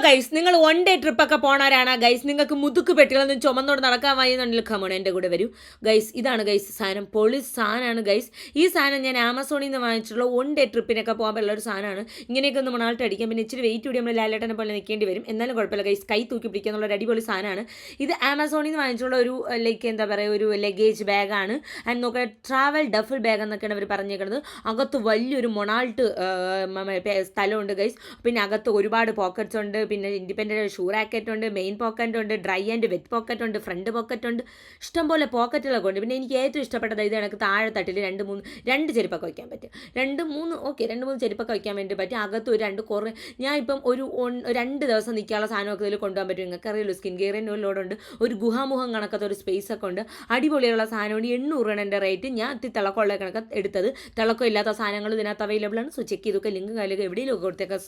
Guys, നിങ്ങൾ 1 day ട്രിപ്പൊക്കെ പോണവരാണ് guys, നിങ്ങൾക്ക് മുതുക്ക് പെട്ടികളൊന്നും ചുമന്നോട് നടക്കാൻ വയ്യുന്നുണ്ടെങ്കിൽ കമോൺ എൻ്റെ കൂടെ വരൂ ഗൈസ്. ഇതാണ് ഗൈസ് സാധനം, പോളിസ് സാധനമാണ് ഗൈസ്. ഈ സാധനം ഞാൻ ആമസോണിൽ നിന്ന് വാങ്ങിച്ചിട്ടുള്ള 1 ഡേ ട്രിപ്പിനൊക്കെ പോകാൻ പറ്റുള്ള ഒരു സാധനമാണ്. ഇങ്ങനെയൊക്കെ ഒന്ന് മണാലിട്ട് അടിക്കാം, പിന്നെ ഇച്ചിരി വെയിറ്റ് കൂടി നമ്മൾ ലാലേട്ടനെ പോലെ നിൽക്കേണ്ടി വരും, എന്നാലും കുഴപ്പമില്ല ഗൈസ്. കൈ തൂക്കി പിടിക്കുക എന്നുള്ള ഒരു അടിപൊളി സാധനമാണ് ഇത്. ആമസോണിൽ നിന്ന് വാങ്ങിച്ചിട്ടുള്ള ഒരു ലൈക്ക് എന്താ പറയുക, ഒരു ലഗേജ് ബാഗാണ്. ആൻഡ് നോക്കുക, ട്രാവൽ ഡഫിൾ ബാഗ് എന്നൊക്കെയാണ് അവർ പറഞ്ഞേക്കുന്നത്. അകത്ത് വലിയൊരു മൊണാൾട്ട് സ്ഥലമുണ്ട് ഗൈസ്. പിന്നെ അകത്ത് ഒരുപാട് പോക്കറ്റ്സ് ഉണ്ട്, പിന്നെ ഇൻഡിപെൻഡൻറ്റ് ഷൂ റാക്കറ്റ് ഉണ്ട്, മെയിൻ പോക്കറ്റ് ഉണ്ട്, ഡ്രൈ ആൻഡ് വെറ്റ് പോക്കറ്റ് ഉണ്ട്, ഫ്രണ്ട് പോക്കറ്റ് ഉണ്ട്, ഇഷ്ടംപോലെ പോക്കറ്റുകളൊക്കെ ഉണ്ട്. പിന്നെ എനിക്ക് ഏറ്റവും ഇഷ്ടപ്പെട്ടത് ഇത് എനിക്ക് താഴെ തട്ടിൽ 2 ചെരുപ്പൊക്കെ വയ്ക്കാൻ പറ്റും. 2-3 ചെരുപ്പൊക്കെ വയ്ക്കാൻ വേണ്ടി പറ്റും. അകത്ത് ഒരു 2 കുറേ, ഞാൻ ഇപ്പം ഒരു 2 ദിവസം നിൽക്കാനുള്ള സാധനമൊക്കെ ഇതിൽ കൊണ്ടുപോകാൻ പറ്റും. നിങ്ങൾക്ക് അറിയുള്ളൂ, സ്കിൻ കെയറിൻ്റെ ലോഡുണ്ട്, ഒരു ഗുഹാമുഖം കണക്കത്തെ ഒരു സ്പേസ് ഒക്കെ ഉണ്ട്, അടിപൊളിയുള്ള സാധനമുണ്ട്. 800 എൻ്റെ റേറ്റ്. ഞാൻ തിളക്കമുള്ള കണക്ക് എടുത്തത്, തിളക്കം ഇല്ലാത്ത സാധനങ്ങൾ ഇതിനകത്ത് അവൈലബിൾ ആണ്. സോ ചെക്ക് ചെയ്തൊക്കെ ലിങ്ക് കാലൊക്കെ എവിടെയെങ്കിലും കൊടുത്തേക്കാം.